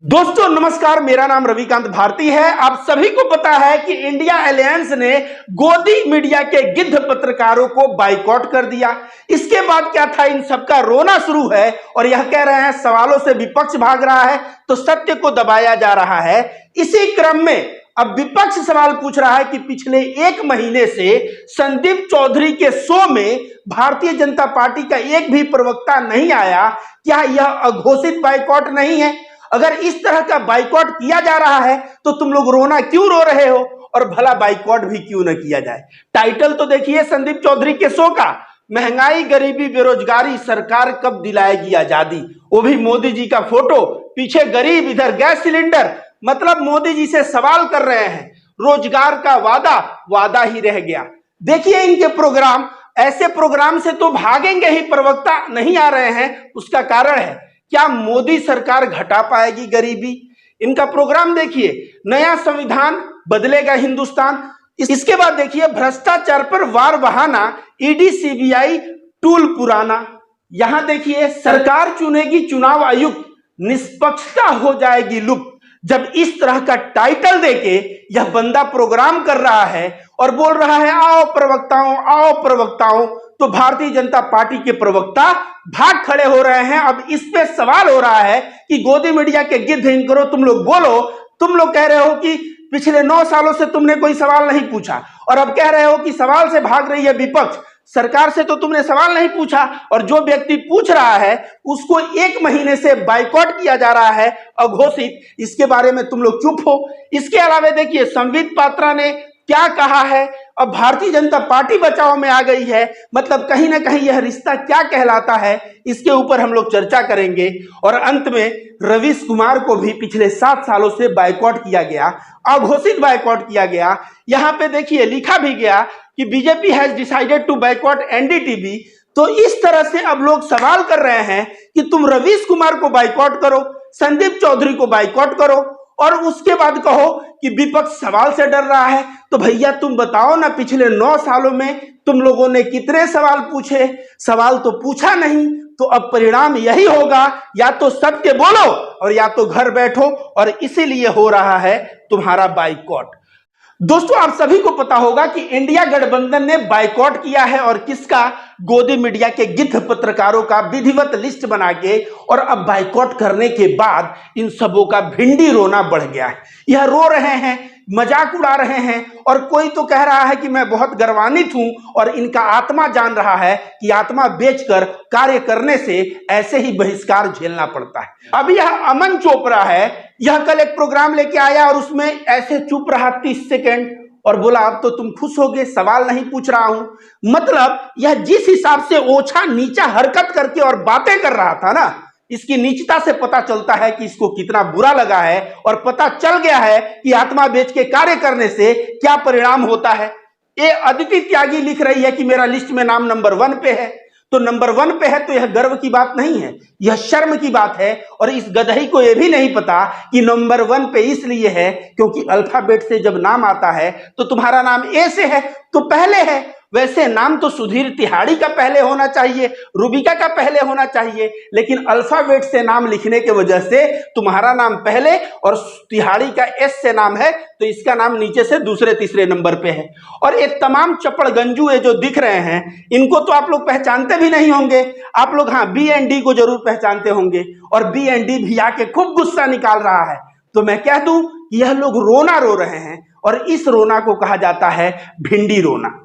दोस्तों नमस्कार, मेरा नाम रविकांत भारती है। आप सभी को पता है कि इंडिया अलायंस ने गोदी मीडिया के गिद्ध पत्रकारों को बाइकआउट कर दिया। इसके बाद क्या था, इन सबका रोना शुरू है और यह कह रहे हैं सवालों से विपक्ष भाग रहा है तो सत्य को दबाया जा रहा है। इसी क्रम में अब विपक्ष सवाल पूछ रहा है कि पिछले एक महीने से संदीप चौधरी के शो में भारतीय जनता पार्टी का एक भी प्रवक्ता नहीं आया। क्या यह अघोषित बाइकआउट नहीं है? अगर इस तरह का बाइकआउट किया जा रहा है तो तुम लोग रोना क्यों रो रहे हो, और भला बाइकआउट भी क्यों न किया जाए। टाइटल तो देखिए संदीप चौधरी के शो का, महंगाई गरीबी बेरोजगारी सरकार कब दिलाएगी आजादी। वो भी मोदी जी का फोटो, पीछे गरीब, इधर गैस सिलेंडर। मतलब मोदी जी से सवाल कर रहे हैं, रोजगार का वादा वादा ही रह गया। देखिए इनके प्रोग्राम, ऐसे प्रोग्राम से तो भागेंगे ही, प्रवक्ता नहीं आ रहे हैं। उसका कारण है, क्या मोदी सरकार घटा पाएगी गरीबी? इनका प्रोग्राम देखिए, नया संविधान बदलेगा हिंदुस्तान। इसके बाद देखिए भ्रष्टाचार पर वार बहाना, ईडी सीबीआई टूल पुराना। यहां देखिए सरकार चुनेगी चुनाव आयुक्त, निष्पक्षता हो जाएगी लुप्त। जब इस तरह का टाइटल देके यह बंदा प्रोग्राम कर रहा है और बोल रहा है आओ प्रवक्ताओं आओ प्रवक्ताओं, तो भारतीय जनता पार्टी के प्रवक्ता भाग खड़े हो रहे हैं। अब इस पे सवाल हो रहा है कि गोदी मीडिया के गिद्ध एंकरों, तुम लोग बोलो। तुम लोग कह रहे हो कि पिछले 9 सालों से तुमने कोई सवाल नहीं पूछा, और अब कह रहे हो कि सवाल से भाग रही है विपक्ष। सरकार से तो तुमने सवाल नहीं पूछा, और जो व्यक्ति पूछ रहा है उसको 1 महीने से बाइकआउट किया जा रहा है अघोषित। इसके बारे में तुम लोग चुप हो। इसके अलावा देखिए संबित पात्रा ने क्या कहा है। अब भारतीय जनता पार्टी बचाव में आ गई है। मतलब कहीं ना कहीं यह रिश्ता क्या कहलाता है, इसके ऊपर हम लोग चर्चा करेंगे। और अंत में रवीश कुमार को भी पिछले 7 सालों से बाइकआउट किया गया, अघोषित बाइकआउट किया गया। यहाँ पे देखिए लिखा भी गया कि BJP has decided to boycott NDTV. तो इस तरह से अब लोग सवाल कर रहे हैं कि तुम रवीश कुमार को बाइकआउट करो, संदीप चौधरी को बाइकआउट करो, और उसके बाद कहो कि विपक्ष सवाल से डर रहा है। तो भैया तुम बताओ ना, पिछले 9 सालों में तुम लोगों ने कितने सवाल पूछे? सवाल तो पूछा नहीं। तो अब परिणाम यही होगा, या तो सत्य बोलो और या तो घर बैठो, और इसीलिए हो रहा है तुम्हारा बाइकआउट। दोस्तों आप सभी को पता होगा कि इंडिया गठबंधन ने बाइकआउट किया है, और किसका? गोदी मीडिया के गिद्ध पत्रकारों का विधिवत लिस्ट बना के। और अब बाइकआउट करने के बाद इन सबों का भिंडी रोना बढ़ गया है। यह रो रहे हैं, मजाक उड़ा रहे हैं, और कोई तो कह रहा है कि मैं बहुत गर्वान्वित हूं, और इनका आत्मा जान रहा है कि आत्मा बेचकर कार्य करने से ऐसे ही बहिष्कार झेलना पड़ता है। अब यह अमन चोपड़ा है, यह कल एक प्रोग्राम लेके आया और उसमें ऐसे चुप रहा 30 सेकेंड और बोला अब तो तुम खुश हो गए, सवाल नहीं पूछ रहा हूं। मतलब यह जिस हिसाब से ओछा नीचा हरकत करके और बातें कर रहा था ना, इसकी नीचता से पता चलता है कि इसको कितना बुरा लगा है, और पता चल गया है कि आत्मा बेच के कार्य करने से क्या परिणाम होता है। ये अदिति त्यागी लिख रही है कि मेरा लिस्ट में नाम नंबर 1 पे है। तो नंबर 1 पे है तो यह गर्व की बात नहीं है, यह शर्म की बात है। और इस गधई को यह भी नहीं पता कि नंबर 1 पे इसलिए है क्योंकि अल्फाबेट से जब नाम आता है तो तुम्हारा नाम ए से है तो पहले है। वैसे नाम तो सुधीर तिहाड़ी का पहले होना चाहिए, रूबिका का पहले होना चाहिए, लेकिन अल्फाबेट से नाम लिखने के वजह से तुम्हारा नाम पहले और तिहाड़ी का एस से नाम है, तो इसका नाम नीचे से दूसरे तीसरे नंबर पे है। और ये तमाम चपड़गंजू है जो दिख रहे हैं, इनको तो आप लोग पहचानते भी नहीं होंगे। आप लोग हाँ BND को जरूर पहचानते होंगे, और BND भी आके खूब गुस्सा निकाल रहा है। तो मैं कह दूं कि यह लोग रोना रो रहे हैं, और इस रोना को कहा जाता है भिंडी रोना।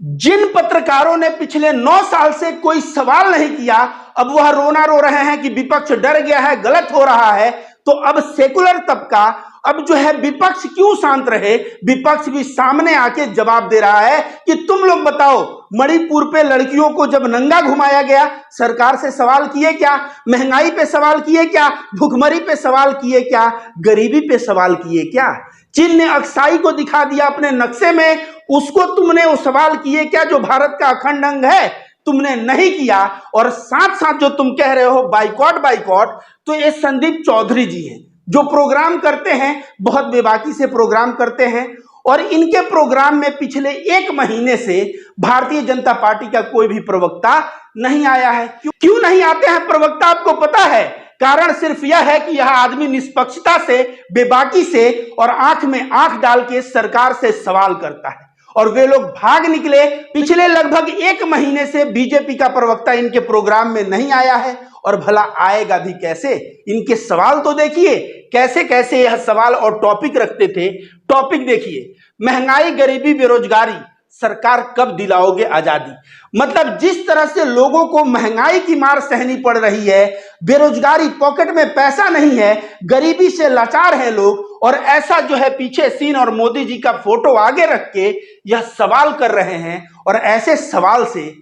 जिन पत्रकारों ने पिछले 9 साल से कोई सवाल नहीं किया, अब वह रोना रो रहे हैं कि विपक्ष डर गया है, गलत हो रहा है। तो अब सेकुलर तबका, अब जो है विपक्ष क्यों शांत रहे? विपक्ष भी सामने आके जवाब दे रहा है कि तुम लोग बताओ, मणिपुर पे लड़कियों को जब नंगा घुमाया गया, सरकार से सवाल किए क्या? महंगाई पे सवाल किए क्या? भुखमरी पे सवाल किए क्या? गरीबी पे सवाल किए क्या? चीन ने अक्साई को दिखा दिया अपने नक्शे में, उसको तुमने वो सवाल किए क्या जो भारत का अखंड अंग है? तुमने नहीं किया। और साथ साथ जो तुम कह रहे हो बाइकआउट बाइकआउट, तो ये संदीप चौधरी जी हैं जो प्रोग्राम करते हैं, बहुत बेबाकी से प्रोग्राम करते हैं। और इनके प्रोग्राम में पिछले 1 महीने से भारतीय जनता पार्टी का कोई भी प्रवक्ता नहीं आया है। क्यों नहीं आते हैं प्रवक्ता? आपको पता है कारण सिर्फ यह है कि यह आदमी निष्पक्षता से, बेबाकी से और आंख में आंख डाल के सरकार से सवाल करता है। और वे लोग भाग निकले। पिछले लगभग 1 महीने से बीजेपी का प्रवक्ता इनके प्रोग्राम में नहीं आया है और भला आएगा भी कैसे। इनके सवाल तो देखिए कैसे कैसे यह सवाल और टॉपिक रखते थे। टॉपिक देखिए, महंगाई, गरीबी, बेरोजगारी, सरकार कब दिलाओगे आजादी। मतलब जिस तरह से लोगों को महंगाई की मार सहनी पड़ रही है, बेरोजगारी, पॉकेट में पैसा नहीं है, गरीबी से लाचार है लोग, और ऐसा जो है पीछे सीन और मोदी जी का फोटो आगे रख के यह सवाल कर रहे हैं। और ऐसे सवाल से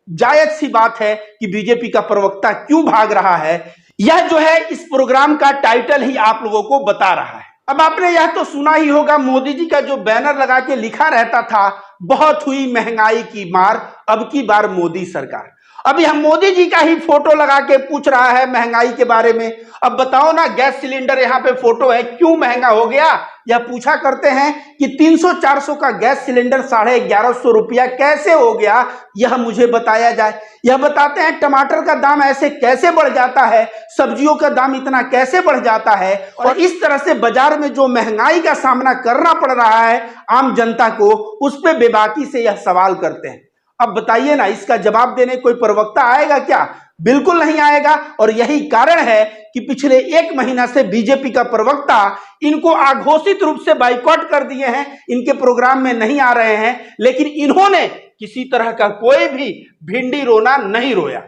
जायज सी बात है कि बीजेपी का प्रवक्ता क्यों भाग रहा है। यह जो है इस प्रोग्राम का टाइटल ही आप लोगों को बता रहा है। अब आपने यह तो सुना ही होगा, मोदी जी का जो बैनर लगा के लिखा रहता था, बहुत हुई महंगाई की मार, अब की बार मोदी सरकार। अब यह मोदी जी का ही फोटो लगा के पूछ रहा है महंगाई के बारे में। अब बताओ ना, गैस सिलेंडर यहाँ पे फोटो है, क्यों महंगा हो गया। यह पूछा करते हैं कि 300-400 का गैस सिलेंडर 1150 रुपया कैसे हो गया, यह मुझे बताया जाए। यह बताते हैं टमाटर का दाम ऐसे कैसे बढ़ जाता है, सब्जियों का दाम इतना कैसे बढ़ जाता है, और इस तरह से बाजार में जो महंगाई का सामना करना पड़ रहा है आम जनता को, उस पर बेबाकी से यह सवाल करते हैं। अब बताइए ना, इसका जवाब देने कोई प्रवक्ता आएगा क्या? बिल्कुल नहीं आएगा। और यही कारण है कि पिछले 1 महीना से बीजेपी का प्रवक्ता इनको अघोषित रूप से बाइकॉट कर दिए हैं, इनके प्रोग्राम में नहीं आ रहे हैं। लेकिन इन्होंने किसी तरह का कोई भी भिंडी रोना नहीं रोया।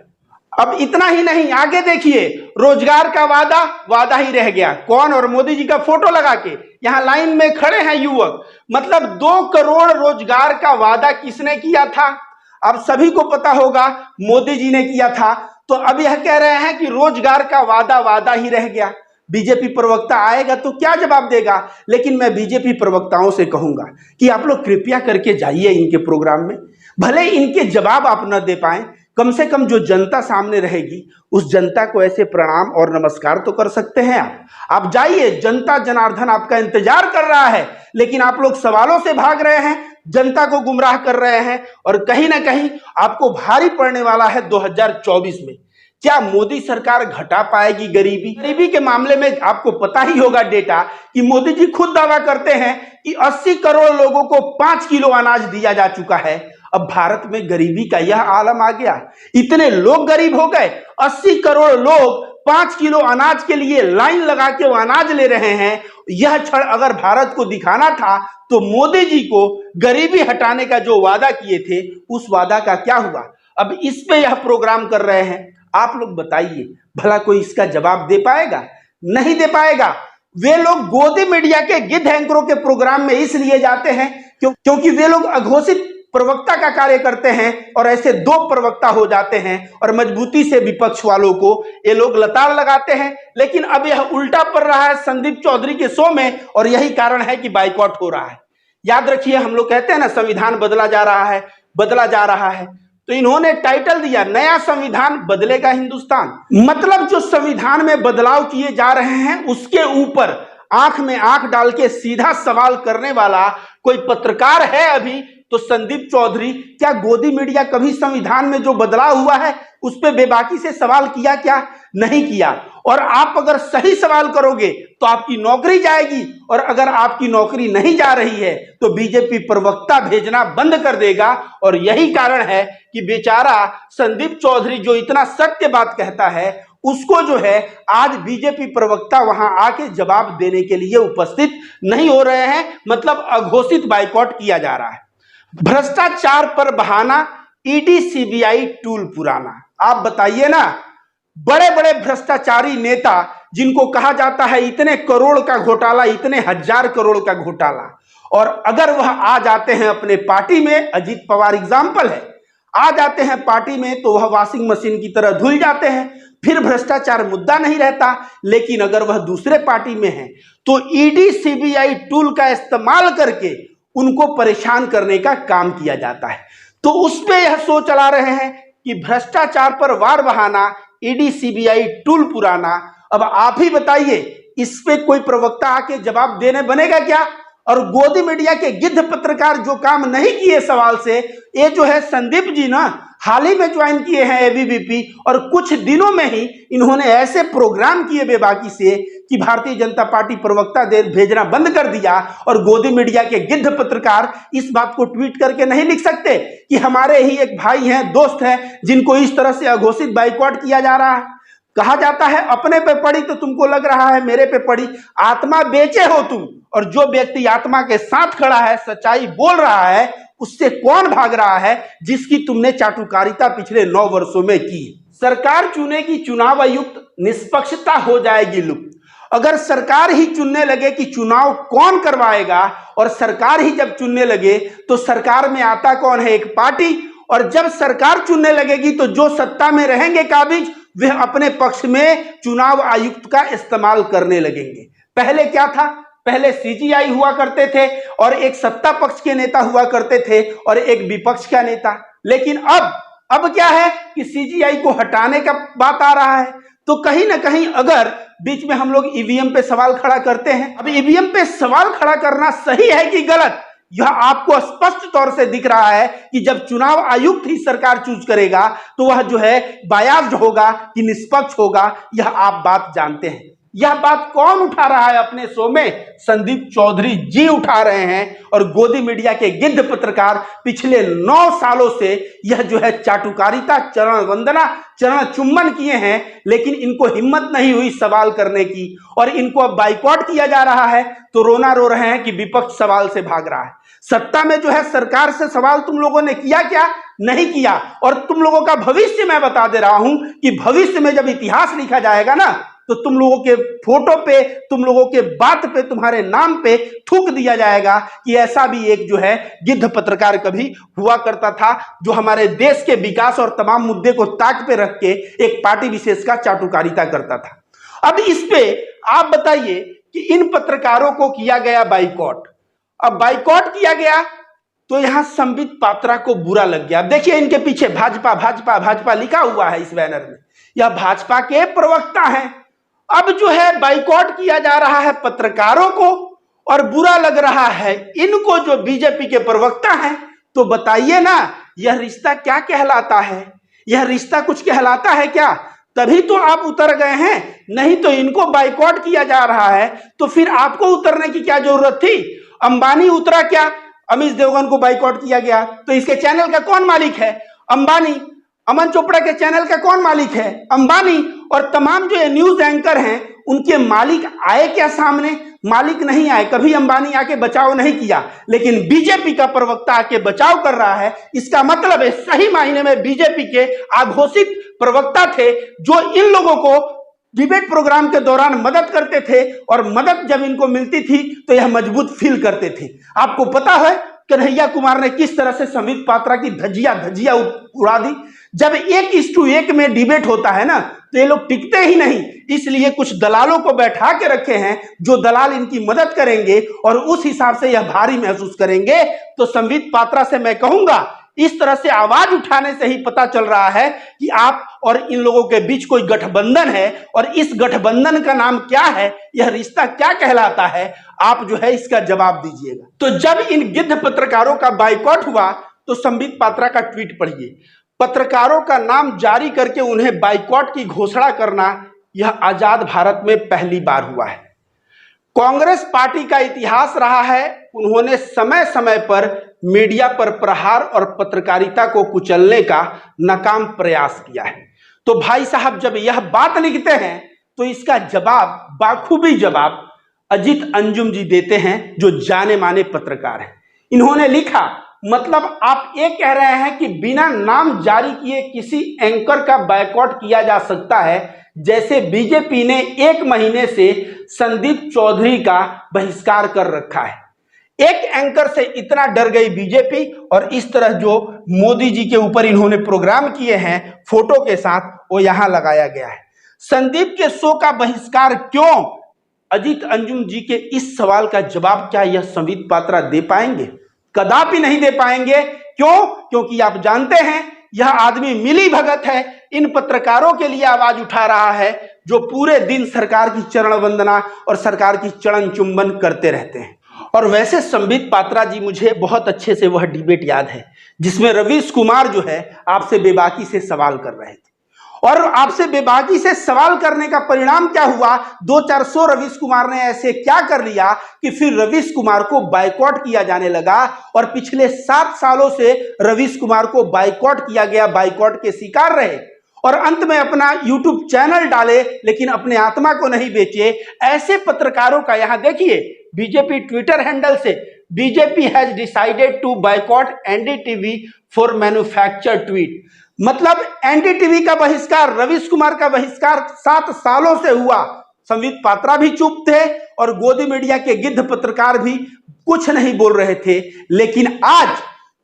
अब इतना ही नहीं, आगे देखिए, रोजगार का वादा वादा ही रह गया। कौन? और मोदी जी का फोटो लगा के यहां लाइन में खड़े हैं युवक। मतलब 2 करोड़ रोजगार का वादा किसने किया था? अब सभी को पता होगा, मोदी जी ने किया था। तो अब यह कह रहे हैं कि रोजगार का वादा वादा ही रह गया। बीजेपी प्रवक्ता आएगा तो क्या जवाब देगा? लेकिन मैं बीजेपी प्रवक्ताओं से कहूंगा कि आप लोग कृपया करके जाइए इनके प्रोग्राम में। भले इनके जवाब आप न दे पाए, कम से कम जो जनता सामने रहेगी उस जनता को ऐसे प्रणाम और नमस्कार तो कर सकते हैं आप जाइए, जनता जनार्दन आपका इंतजार कर रहा है। लेकिन आप लोग सवालों से भाग रहे हैं, जनता को गुमराह कर रहे हैं, और कहीं ना कहीं आपको भारी पड़ने वाला है 2024 में। क्या मोदी सरकार घटा पाएगी गरीबी के मामले में? आपको पता ही होगा डेटा कि मोदी जी खुद दावा करते हैं कि 80 करोड़ लोगों को 5 किलो अनाज दिया जा चुका है। अब भारत में गरीबी का यह आलम आ गया, इतने लोग गरीब हो गए, 80 करोड़ लोग 5 किलो अनाज के लिए लाइन लगा के वो अनाज ले रहे हैं। यह क्षण अगर भारत को दिखाना था तो मोदी जी को गरीबी हटाने का जो वादा किए थे उस वादा का क्या हुआ? अब इस पे यह प्रोग्राम कर रहे हैं। आप लोग बताइए, भला कोई इसका जवाब दे पाएगा? नहीं दे पाएगा। वे लोग गोदी मीडिया के गिद्ध एंकरों के प्रोग्राम में इसलिए जाते हैं क्योंकि वे लोग अघोषित प्रवक्ता का कार्य करते हैं, और ऐसे 2 प्रवक्ता हो जाते हैं और मजबूती से विपक्ष वालों को ये लोग लताड़ लगाते हैं। लेकिन अब यह उल्टा पड़ रहा है संदीप चौधरी के शो में, और यही कारण है कि बाइकॉट हो रहा है। याद रखिए, हम लोग कहते हैं ना संविधान बदला जा रहा है, बदला जा रहा है, तो इन्होंने टाइटल दिया, नया संविधान बदलेगा हिंदुस्तान। मतलब जो संविधान में बदलाव किए जा रहे हैं उसके ऊपर आंख में आंख डाल के सीधा सवाल करने वाला कोई पत्रकार है अभी तो संदीप चौधरी। क्या गोदी मीडिया कभी संविधान में जो बदलाव हुआ है उस पर बेबाकी से सवाल किया? क्या नहीं किया। और आप अगर सही सवाल करोगे तो आपकी नौकरी जाएगी, और अगर आपकी नौकरी नहीं जा रही है तो बीजेपी प्रवक्ता भेजना बंद कर देगा। और यही कारण है कि बेचारा संदीप चौधरी जो इतना सत्य बात कहता है, उसको जो है आज बीजेपी प्रवक्ता वहां आके जवाब देने के लिए उपस्थित नहीं हो रहे हैं। मतलब अघोषित बाइकॉट किया जा रहा है। भ्रष्टाचार पर बहाना, ईडी सीबीआई टूल पुराना। आप बताइए ना, बड़े बड़े भ्रष्टाचारी नेता जिनको कहा जाता है इतने करोड़ का घोटाला, इतने 1000 करोड़ का घोटाला, और अगर वह आ जाते हैं अपने पार्टी में, अजीत पवार एग्जाम्पल है, आ जाते हैं पार्टी में तो वह वॉशिंग मशीन की तरह धुल जाते हैं, फिर भ्रष्टाचार मुद्दा नहीं रहता। लेकिन अगर वह दूसरे पार्टी में है तो ईडी सीबीआई टूल का इस्तेमाल करके उनको परेशान करने का काम किया जाता है। तो उस पे यह शो चला रहे हैं कि भ्रष्टाचार पर वार बहाना, ईडी सीबीआई टूल पुराना। अब आप ही बताइए, इस पे कोई प्रवक्ता आके जवाब देने बनेगा क्या? और गोदी मीडिया के गिद्ध पत्रकार जो काम नहीं किए सवाल से, ये जो है संदीप जी ना, हाल ही में ज्वाइन किए हैं एबीवीपी और कुछ दिनों में ही इन्होंने ऐसे प्रोग्राम किए बेबाकी से कि भारतीय जनता पार्टी प्रवक्ता दे भेजना बंद कर दिया। और गोदी मीडिया के गिद्ध पत्रकार इस बात को ट्वीट करके नहीं लिख सकते कि हमारे ही एक भाई हैं, दोस्त हैं, जिनको इस तरह से अघोषित बाइकआउट किया जा रहा है। कहा जाता है अपने पे पड़ी तो तुमको लग रहा है मेरे पे पड़ी, आत्मा बेचे हो तुम। और जो व्यक्ति आत्मा के साथ खड़ा है, सच्चाई बोल रहा है, उससे कौन भाग रहा है जिसकी तुमने चाटुकारिता पिछले 9 वर्षों में की। सरकार चुनेगी चुनाव आयुक्त, निष्पक्षता हो जाएगी लुप्त। अगर सरकार ही चुनने लगे कि चुनाव कौन करवाएगा और सरकार ही जब चुनने लगे तो सरकार में आता कौन है, एक पार्टी। और जब सरकार चुनने लगेगी तो जो सत्ता में रहेंगे काबिज वह अपने पक्ष में चुनाव आयुक्त का इस्तेमाल करने लगेंगे। पहले क्या था, पहले सीजीआई हुआ करते थे और एक सत्ता पक्ष के नेता हुआ करते थे और एक विपक्ष का नेता। लेकिन अब क्या है कि सीजीआई को हटाने का बात आ रहा है। तो कहीं ना कहीं अगर बीच में हम लोग ईवीएम पे सवाल खड़ा करते हैं, अब ईवीएम पे सवाल खड़ा करना सही है कि गलत, यह आपको स्पष्ट तौर से दिख रहा है कि जब चुनाव आयुक्त ही सरकार चूज करेगा तो वह जो है बायास्ड होगा कि निष्पक्ष होगा, यह आप बात जानते हैं। यह बात कौन उठा रहा है अपने शो में? संदीप चौधरी जी उठा रहे हैं। और गोदी मीडिया के गिद्ध पत्रकार पिछले 9 सालों से यह जो है चाटुकारिता, चरण वंदना, चरण चुम्बन किए हैं, लेकिन इनको हिम्मत नहीं हुई सवाल करने की। और इनको अब बाइकआउट किया जा रहा है तो रोना रो रहे हैं कि विपक्ष सवाल से भाग रहा है। सत्ता में जो है सरकार से सवाल तुम लोगों ने किया क्या? नहीं किया। और तुम लोगों का भविष्य मैं बता दे रहा हूं कि भविष्य में जब इतिहास लिखा जाएगा ना तो तुम लोगों के फोटो पे, तुम लोगों के बात पे, तुम्हारे नाम पे थूक दिया जाएगा कि ऐसा भी एक जो है गिद्ध पत्रकार कभी हुआ करता था जो हमारे देश के विकास और तमाम मुद्दे को ताक पे रख के एक पार्टी विशेष का चाटुकारिता करता था। अब इस पे आप बताइए कि इन पत्रकारों को किया गया बाइकआउट। अब बाइकआउट किया गया तो यहां संबित पात्रा को बुरा लग गया। अब देखिए इनके पीछे भाजपा भाजपा भाजपा लिखा हुआ है इस बैनर में, यह भाजपा के प्रवक्ता हैं। अब जो है बाइकआउट किया जा रहा है पत्रकारों को और बुरा लग रहा है इनको जो बीजेपी के प्रवक्ता हैं। तो बताइए ना, यह रिश्ता क्या कहलाता है? यह रिश्ता कुछ कहलाता है क्या? तभी तो आप उतर गए हैं, नहीं तो इनको बाइकआउट किया जा रहा है तो फिर आपको उतरने की क्या जरूरत थी? अंबानी उतरा क्या? अमित देवगन को बाइकआउट किया गया तो इसके चैनल का कौन मालिक है? अंबानी। अमन चोपड़ा के चैनल का कौन मालिक है? अंबानी। और तमाम जो न्यूज एंकर हैं उनके मालिक आए क्या सामने? मालिक नहीं आए, कभी अंबानी आके बचाव नहीं किया। लेकिन बीजेपी का प्रवक्ता आके बचाव कर रहा है। इसका मतलब है सही मायने में बीजेपी के आघोषित प्रवक्ता थे जो इन लोगों को डिबेट प्रोग्राम के दौरान मदद करते थे और मदद जब इनको मिलती थी तो यह मजबूत फील करते थे। आपको पता है कन्हैया कुमार ने किस तरह से संबित पात्रा की धज्जिया उड़ा दी। जब 1:1 में डिबेट होता है ना तो ये लोग टिकते ही नहीं, इसलिए कुछ दलालों को बैठा के रखे हैं जो दलाल इनकी मदद करेंगे और उस हिसाब से यह भारी महसूस करेंगे। तो संबित पात्रा से मैं कहूंगा इस तरह से आवाज उठाने से ही पता चल रहा है कि आप और इन लोगों के बीच कोई गठबंधन है और इस गठबंधन का नाम क्या है, यह रिश्ता क्या कहलाता है, आप जो है इसका जवाब दीजिएगा। तो जब इन गिद्ध पत्रकारों का बाइकआउट हुआ तो संबित पात्रा का ट्वीट पढ़िए। पत्रकारों का नाम जारी करके उन्हें बाइकआउट की घोषणा करना यह आजाद भारत में पहली बार हुआ है। कांग्रेस पार्टी का इतिहास रहा है, उन्होंने समय समय पर मीडिया पर प्रहार और पत्रकारिता को कुचलने का नाकाम प्रयास किया है। तो भाई साहब जब यह बात लिखते हैं तो इसका जवाब, बाखूबी जवाब अजीत अंजुम जी देते हैं जो जाने माने पत्रकार हैं। इन्होंने लिखा, मतलब आप ये कह रहे हैं कि बिना नाम जारी किए किसी एंकर का बाइकआउट किया जा सकता है, जैसे बीजेपी ने 1 महीने से संदीप चौधरी का बहिष्कार कर रखा है। एक एंकर से इतना डर गई बीजेपी और इस तरह जो मोदी जी के ऊपर इन्होंने प्रोग्राम किए हैं फोटो के साथ, वो यहां लगाया गया है। संदीप के शो का बहिष्कार क्यों? अजीत अंजुम जी के इस सवाल का जवाब क्या यह संबित पात्रा दे पाएंगे? कदापि नहीं दे पाएंगे। क्यों? क्योंकि आप जानते हैं यह आदमी मिली भगत है, इन पत्रकारों के लिए आवाज उठा रहा है जो पूरे दिन सरकार की चरण वंदना और सरकार की चरण चुंबन करते रहते हैं। और वैसे संबित पात्रा जी, मुझे बहुत अच्छे से वह डिबेट याद है जिसमें रवीश कुमार जो है आपसे बेबाकी से सवाल कर रहे थे, और आपसे बेबाकी से सवाल करने का परिणाम क्या हुआ, 2-400 रवीश कुमार ने ऐसे क्या कर लिया कि फिर रवीश कुमार को बाइकॉट किया जाने लगा, और पिछले 7 सालों से रवीश कुमार को बाइकॉट किया गया, बाइकॉट के शिकार रहे, और अंत में अपना यूट्यूब चैनल डाले लेकिन अपने आत्मा को नहीं बेचे। ऐसे पत्रकारों का यहां देखिए, बीजेपी ट्विटर हैंडल से BJP has decided to boycott NDTV for manufacture tweet, मतलब एनडीटीवी का बहिष्कार, रवीश कुमार का बहिष्कार 7 सालों से हुआ। संबित पात्रा भी चुप थे और गोदी मीडिया के गिद्ध पत्रकार भी कुछ नहीं बोल रहे थे, लेकिन आज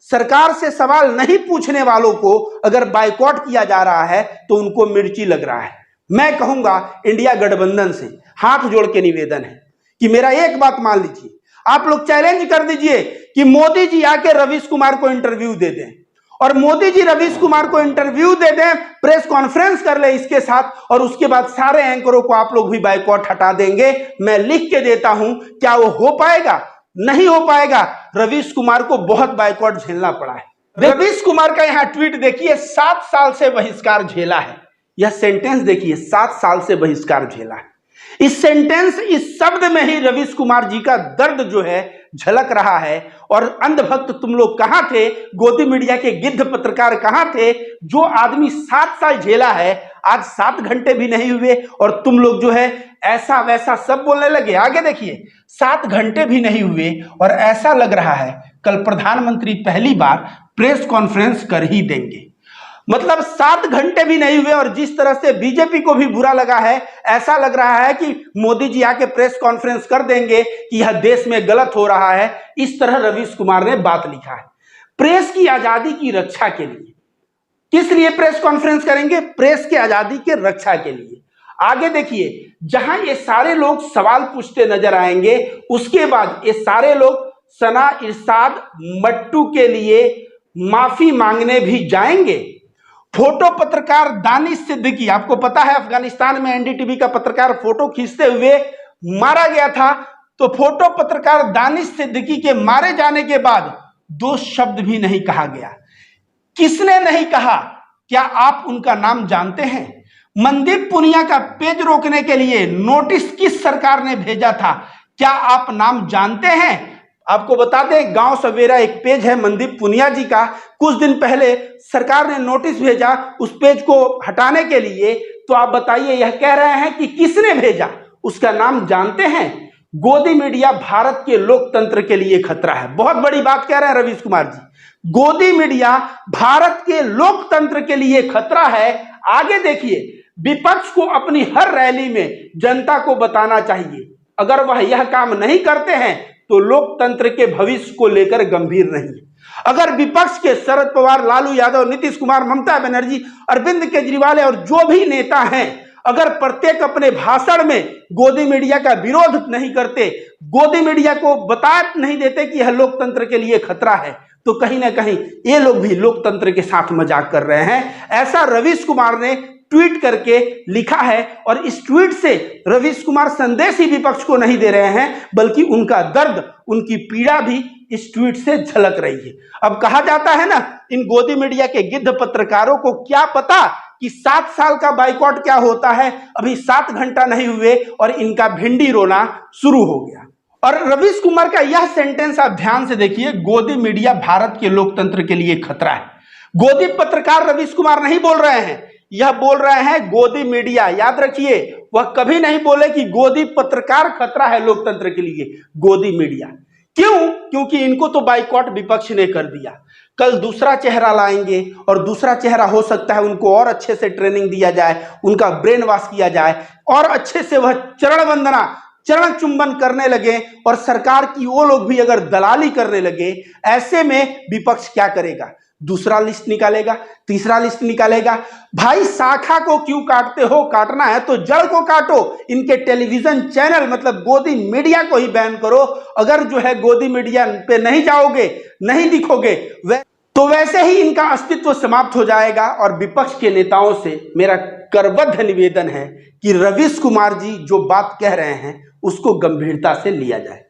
सरकार से सवाल नहीं पूछने वालों को अगर बाइकॉट किया जा रहा है तो उनको मिर्ची लग रहा है। मैं कहूंगा इंडिया गठबंधन से हाथ जोड़ के निवेदन है कि मेरा एक बात मान लीजिए, आप लोग चैलेंज कर दीजिए कि मोदी जी आके रवीश कुमार को इंटरव्यू दे दें, और मोदी जी रवीश कुमार को इंटरव्यू दे दें, प्रेस कॉन्फ्रेंस कर ले इसके साथ, और उसके बाद सारे एंकरों को आप लोग भी बाइकॉट हटा देंगे। मैं लिख के देता हूं, क्या वो हो पाएगा? नहीं हो पाएगा। रवीश कुमार को बहुत बाइकॉट झेलना पड़ा है। रवीश कुमार का यहां ट्वीट देखिए, 7 साल से बहिष्कार झेला है। यह सेंटेंस देखिए, 7 साल से बहिष्कार झेला है। इस सेंटेंस, इस शब्द में ही रवीश कुमार जी का दर्द जो है झलक रहा है। और अंधभक्त तुम लोग कहां थे? गोदी मीडिया के गिद्ध पत्रकार कहां थे? जो आदमी 7 साल झेला है, आज 7 घंटे भी नहीं हुए और तुम लोग जो है ऐसा वैसा सब बोलने लगे। आगे देखिए, 7 घंटे भी नहीं हुए और ऐसा लग रहा है कल प्रधानमंत्री पहली बार प्रेस कॉन्फ्रेंस कर ही देंगे। मतलब 7 घंटे भी नहीं हुए और जिस तरह से बीजेपी को भी बुरा लगा है, ऐसा लग रहा है कि मोदी जी आके प्रेस कॉन्फ्रेंस कर देंगे कि यह देश में गलत हो रहा है। इस तरह रवीश कुमार ने बात लिखा है। प्रेस की आजादी की रक्षा के लिए, किस लिए प्रेस कॉन्फ्रेंस करेंगे? प्रेस की आजादी के रक्षा के लिए। आगे देखिए, जहां ये सारे लोग सवाल पूछते नजर आएंगे, उसके बाद ये सारे लोग सना इरशाद मट्टू के लिए माफी मांगने भी जाएंगे। फोटो पत्रकार दानिश सिद्दीकी, आपको पता है अफगानिस्तान में एनडीटीवी का पत्रकार फोटो खींचते हुए मारा गया था, तो फोटो पत्रकार दानिश सिद्दीकी के मारे जाने के बाद 2 शब्द भी नहीं कहा गया। किसने नहीं कहा? क्या आप उनका नाम जानते हैं? मनदीप पुनिया का पेज रोकने के लिए नोटिस किस सरकार ने भेजा था? क्या आप नाम जानते हैं? आपको बता दें, गांव सवेरा एक पेज है मनदीप पुनिया जी का, कुछ दिन पहले सरकार ने नोटिस भेजा उस पेज को हटाने के लिए। तो आप बताइए, यह कह रहे हैं कि किसने भेजा, उसका नाम जानते हैं? गोदी मीडिया भारत के लोकतंत्र के लिए खतरा है। बहुत बड़ी बात कह रहे हैं रवीश कुमार जी, गोदी मीडिया भारत के लोकतंत्र के लिए खतरा है। आगे देखिए, विपक्ष को अपनी हर रैली में जनता को बताना चाहिए, अगर वह यह काम नहीं करते हैं तो लोकतंत्र के भविष्य को लेकर गंभीर नहीं है। अगर विपक्ष के शरद पवार, लालू यादव, नीतीश कुमार, ममता बनर्जी, अरविंद केजरीवाल और जो भी नेता हैं, अगर प्रत्येक अपने भाषण में गोदी मीडिया का विरोध नहीं करते, गोदी मीडिया को बता नहीं देते कि यह लोकतंत्र के लिए खतरा है, तो कहीं ना कहीं ये लोग भी लोकतंत्र के साथ मजाक कर रहे हैं। ऐसा रवीश कुमार ने ट्वीट करके लिखा है, और इस ट्वीट से रवीश कुमार संदेश ही विपक्ष को नहीं दे रहे हैं, बल्कि उनका दर्द, उनकी पीड़ा भी इस ट्वीट से झलक रही है। अब कहा जाता है ना, इन गोदी मीडिया के गिद्ध पत्रकारों को क्या पता कि 7 साल का बाइकॉट क्या होता है। अभी 7 घंटा नहीं हुए और इनका भिंडी रोना शुरू हो गया। और रवीश कुमार का यह सेंटेंस आप ध्यान से देखिए, गोदी मीडिया भारत के लोकतंत्र के लिए खतरा है। गोदी पत्रकार रवीश कुमार नहीं बोल रहे हैं, यह बोल रहे हैं गोदी मीडिया। याद रखिए, वह कभी नहीं बोले कि गोदी पत्रकार खतरा है लोकतंत्र के लिए, गोदी मीडिया। क्यों? क्योंकि इनको तो बाइकॉट विपक्ष ने कर दिया। कल दूसरा चेहरा लाएंगे, और दूसरा चेहरा हो सकता है उनको और अच्छे से ट्रेनिंग दिया जाए, उनका ब्रेन वॉश किया जाए, और अच्छे से वह चरण वंदना, चरण चुंबन करने लगे, और सरकार की वो लोग भी अगर दलाली करने लगे, ऐसे में विपक्ष क्या करेगा? दूसरा लिस्ट निकालेगा, तीसरा लिस्ट निकालेगा। भाई, शाखा को क्यों काटते हो? काटना है तो जड़ को काटो। इनके टेलीविजन चैनल मतलब गोदी मीडिया को ही बैन करो। अगर जो है गोदी मीडिया पे नहीं जाओगे, नहीं दिखोगे, तो वैसे ही इनका अस्तित्व समाप्त हो जाएगा। और विपक्ष के नेताओं से मेरा करबद्ध निवेदन है कि रवीश कुमार जी जो बात कह रहे हैं उसको गंभीरता से लिया जाए।